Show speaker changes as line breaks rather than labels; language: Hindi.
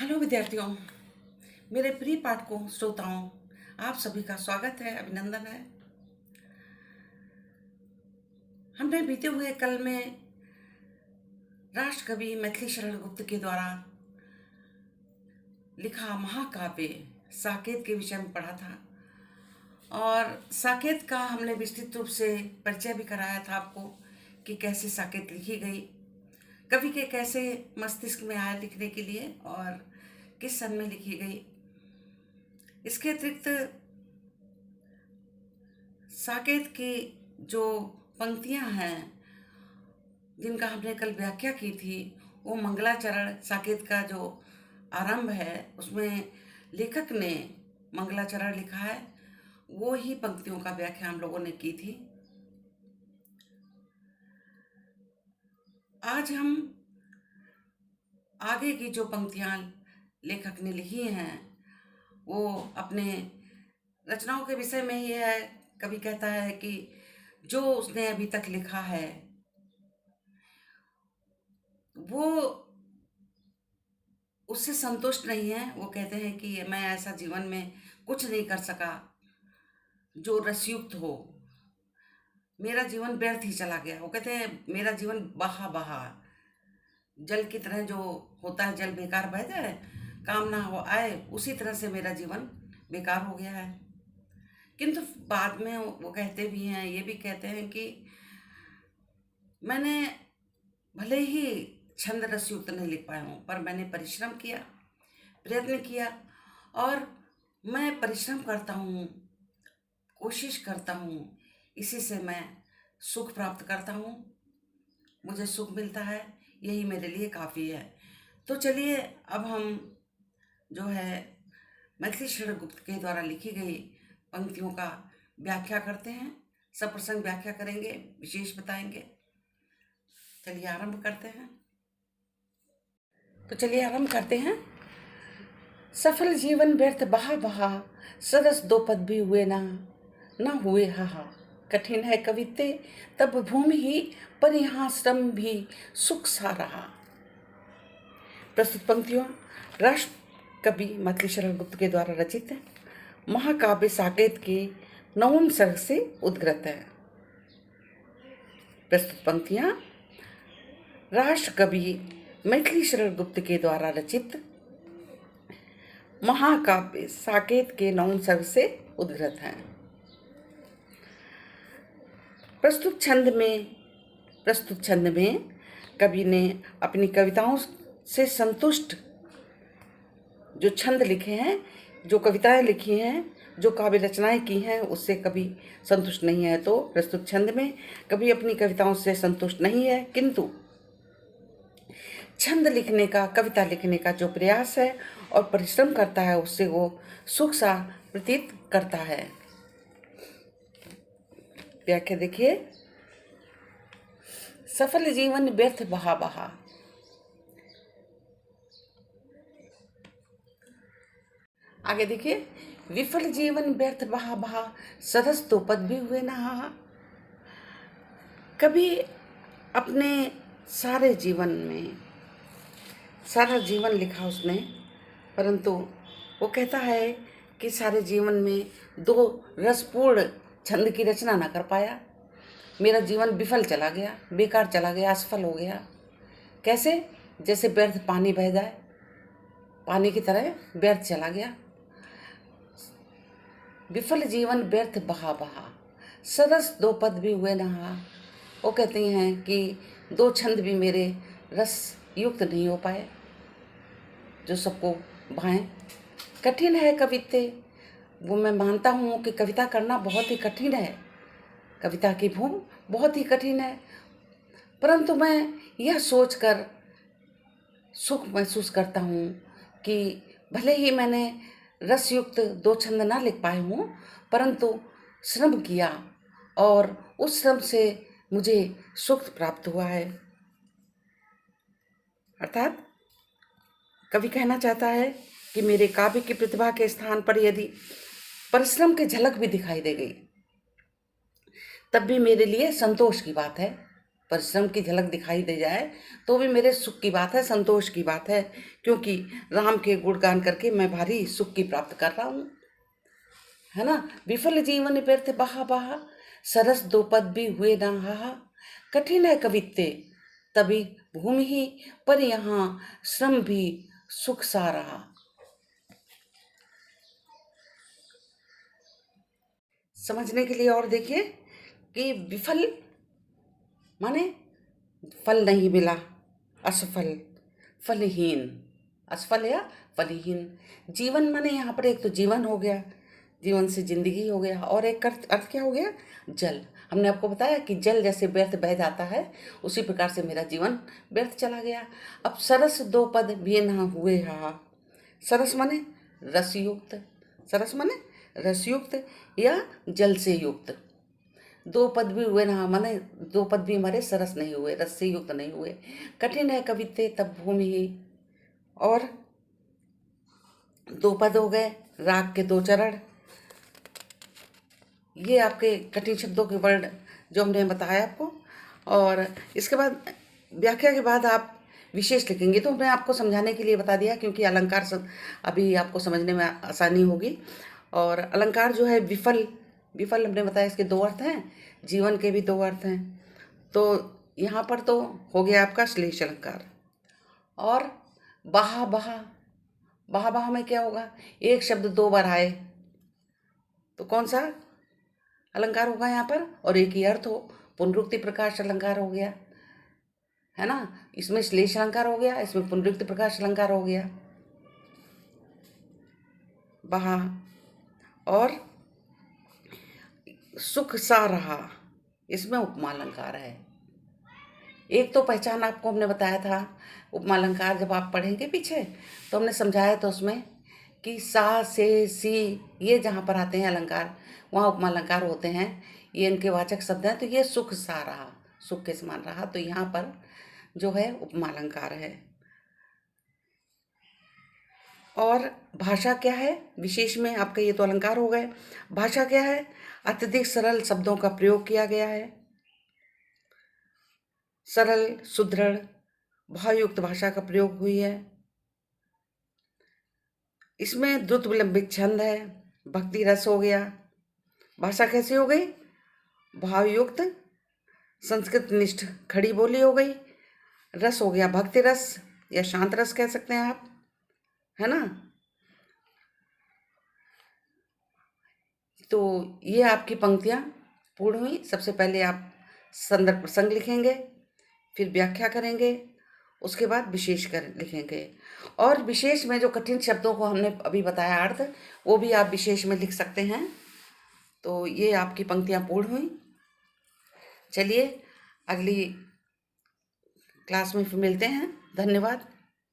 हेलो विद्यार्थियों, मेरे प्रिय पाठकों, श्रोताओं, आप सभी का स्वागत है, अभिनंदन है। हमने बीते हुए कल में राष्ट्रकवि मैथिली शरण गुप्त के द्वारा लिखा महाकाव्य साकेत के विषय में पढ़ा था और साकेत का हमने विस्तृत रूप से परिचय भी कराया था आपको कि कैसे साकेत लिखी गई, कवि के कैसे मस्तिष्क में आया लिखने के लिए और किस सन में लिखी गई। इसके अतिरिक्त साकेत की जो पंक्तियां हैं जिनका हमने कल व्याख्या की थी, वो मंगलाचरण साकेत का जो आरंभ है उसमें लेखक ने मंगलाचरण लिखा है, वो ही पंक्तियों का व्याख्या हम लोगों ने की थी। आज हम आगे की जो पंक्तियां लेखक ने लिखी हैं वो अपने रचनाओं के विषय में ही है। कवि कहता है कि जो उसने अभी तक लिखा है वो उससे संतुष्ट नहीं है। वो कहते हैं कि मैं ऐसा जीवन में कुछ नहीं कर सका जो रसयुक्त हो, मेरा जीवन व्यर्थ ही चला गया। वो कहते हैं मेरा जीवन बहा बहा, जल की तरह जो होता है, जल बेकार बह जाए, काम ना हो आए, उसी तरह से मेरा जीवन बेकार हो गया है। किंतु बाद में वो कहते भी हैं, ये भी कहते हैं कि मैंने भले ही छंद रसयुक्त नहीं लिख पाया हूँ, पर मैंने परिश्रम किया, प्रयत्न किया और मैं परिश्रम करता हूँ, कोशिश करता हूँ, इसी से मैं सुख प्राप्त करता हूँ, मुझे सुख मिलता है, यही मेरे लिए काफ़ी है। तो चलिए अब हम जो है मैथिली शरण गुप्त के द्वारा लिखी गई पंक्तियों का व्याख्या करते हैं, सप्रसंग व्याख्या करेंगे, विशेष बताएंगे। चलिए आरंभ करते हैं। तो चलिए आरंभ करते हैं। सफल जीवन व्यर्थ बहा बहा, सरस दो पद भी हुए ना हुए हाहा। कठिन है कवित्ते तब भूमि ही, पर यहाँ श्रम भी सुख सा रहा। प्रस्तुत पंक्तियों राष्ट्र कवि मैथिली शरण गुप्त के द्वारा रचित महाकाव्य साकेत के 9वें सर्ग से उद्गृत है। प्रस्तुत पंक्तियां राष्ट्र कवि मैथिली शरण गुप्त के द्वारा रचित महाकाव्य साकेत के 9वें सर्ग से उद्गृत हैं। प्रस्तुत छंद में कवि ने अपनी कविताओं से संतुष्ट जो छंद लिखे हैं, जो कविताएं लिखी हैं, जो काव्य रचनाएं की हैं, उससे कभी संतुष्ट नहीं है। तो प्रस्तुत छंद में कभी अपनी कविताओं से संतुष्ट नहीं है, किंतु छंद लिखने का, कविता लिखने का जो प्रयास है और परिश्रम करता है, उससे वो सुख सा प्रतीत करता है। व्याख्या देखिए। सफल जीवन व्यर्थ बहा बहा, आगे देखिए। विफल जीवन व्यर्थ बहा बहा, सरस दो पद भी हुए ना हाहा। कभी अपने सारे जीवन में सारा जीवन लिखा उसने, परंतु वो कहता है कि सारे जीवन में दो रसपूर्ण छंद की रचना ना कर पाया। मेरा जीवन विफल चला गया, बेकार चला गया, असफल हो गया। कैसे? जैसे व्यर्थ पानी बह जाए, पानी की तरह व्यर्थ चला गया। विफल जीवन व्यर्थ बहा बहा, सरस दो पद भी हुए ना हाहा। वो कहती हैं कि दो छंद भी मेरे रस युक्त नहीं हो पाए जो सबको भाएं। कठिन है कवित्ते, वो मैं मानता हूँ कि कविता करना बहुत ही कठिन है, कविता की भूमि बहुत ही कठिन है, परंतु मैं यह सोचकर सुख महसूस करता हूँ कि भले ही मैंने रसयुक्त दो छंद ना लिख पाए हूँ, परंतु श्रम किया और उस श्रम से मुझे सुख प्राप्त हुआ है। अर्थात कवि कहना चाहता है कि मेरे काव्य की प्रतिभा के स्थान पर यदि परिश्रम की झलक भी दिखाई दे गई, तब भी मेरे लिए संतोष की बात है, परिश्रम की झलक दिखाई दे जाए तो भी मेरे सुख की बात है, संतोष की बात है, क्योंकि राम के गुणगान करके मैं भारी सुख की प्राप्त कर रहा हूँ, है ना। विफल जीवन व्यर्थ बहा बहा, सरस दो पद भी हुए ना हाहा, कठिन है कवित्ते तभी भूमि ही, पर यहाँ श्रम भी सुख सा रहा। समझने के लिए और देखिए कि विफल माने फल नहीं मिला, असफल, फलहीन, असफल या फलहीन। जीवन माने यहाँ पर एक तो जीवन हो गया, जीवन से जिंदगी हो गया, और एक अर्थ क्या हो गया, जल। हमने आपको बताया कि जल जैसे व्यर्थ बह जाता है, उसी प्रकार से मेरा जीवन व्यर्थ चला गया। अब सरस दो पद भी ना हुए हा, सरस माने रसयुक्त, सरस माने रसयुक्त या जल से युक्त। दो पद भी हुए ना, माने दो पद भी हमारे सरस नहीं हुए, रस से युक्त नहीं हुए। कठिन है कवित्ते तब भूमि ही, और दो पद हो गए, राग के दो चरण। ये आपके कठिन शब्दों के वर्ड जो हमने बताया आपको। और इसके बाद व्याख्या के बाद आप विशेष लिखेंगे, तो मैं आपको समझाने के लिए बता दिया, क्योंकि अलंकार अभी आपको समझने में आसानी होगी। और अलंकार जो है विफल, विफल हमने बताया इसके दो अर्थ हैं, जीवन के भी दो अर्थ हैं। तो यहाँ पर तो हो गया आपका श्लेष अलंकार। और बहा बहा, बहा बहा में क्या होगा, एक शब्द दो बार आए तो कौन सा अलंकार होगा यहाँ पर, और एक ही अर्थ हो, पुनरुक्ति प्रकाश अलंकार हो गया, है ना। इसमें श्लेष अलंकार हो गया, इसमें पुनरुक्ति प्रकाश अलंकार हो गया, बहा। और सुख सा रहा, इसमें उपमा अलंकार है। एक तो पहचान आपको हमने बताया था, उपमा अलंकार जब आप पढ़ेंगे पीछे तो हमने समझाया था उसमें कि सा से सी ये जहाँ पर आते हैं अलंकार, वहाँ उपमा अलंकार होते हैं, ये इनके वाचक शब्द हैं। तो ये सुख सा रहा, सुख के समान रहा, तो यहाँ पर जो है उपमा अलंकार है। और भाषा क्या है, विशेष में आपका ये तो अलंकार हो गए। भाषा क्या है, अत्यधिक सरल शब्दों का प्रयोग किया गया है, सरल सुदृढ़ भावयुक्त भाषा का प्रयोग हुई है। इसमें द्रुत विलंबित छंद है, भक्ति रस हो गया। भाषा कैसी हो गई, भावयुक्त संस्कृत निष्ठ खड़ी बोली हो गई। रस हो गया भक्ति रस या शांत रस कह सकते हैं आप, है ना। तो ये आपकी पंक्तियाँ पूर्ण हुई। सबसे पहले आप संदर्भ प्रसंग लिखेंगे, फिर व्याख्या करेंगे, उसके बाद विशेष कर लिखेंगे। और विशेष में जो कठिन शब्दों को हमने अभी बताया अर्थ, वो भी आप विशेष में लिख सकते हैं। तो ये आपकी पंक्तियाँ पूर्ण हुई। चलिए अगली क्लास में फिर मिलते हैं। धन्यवाद।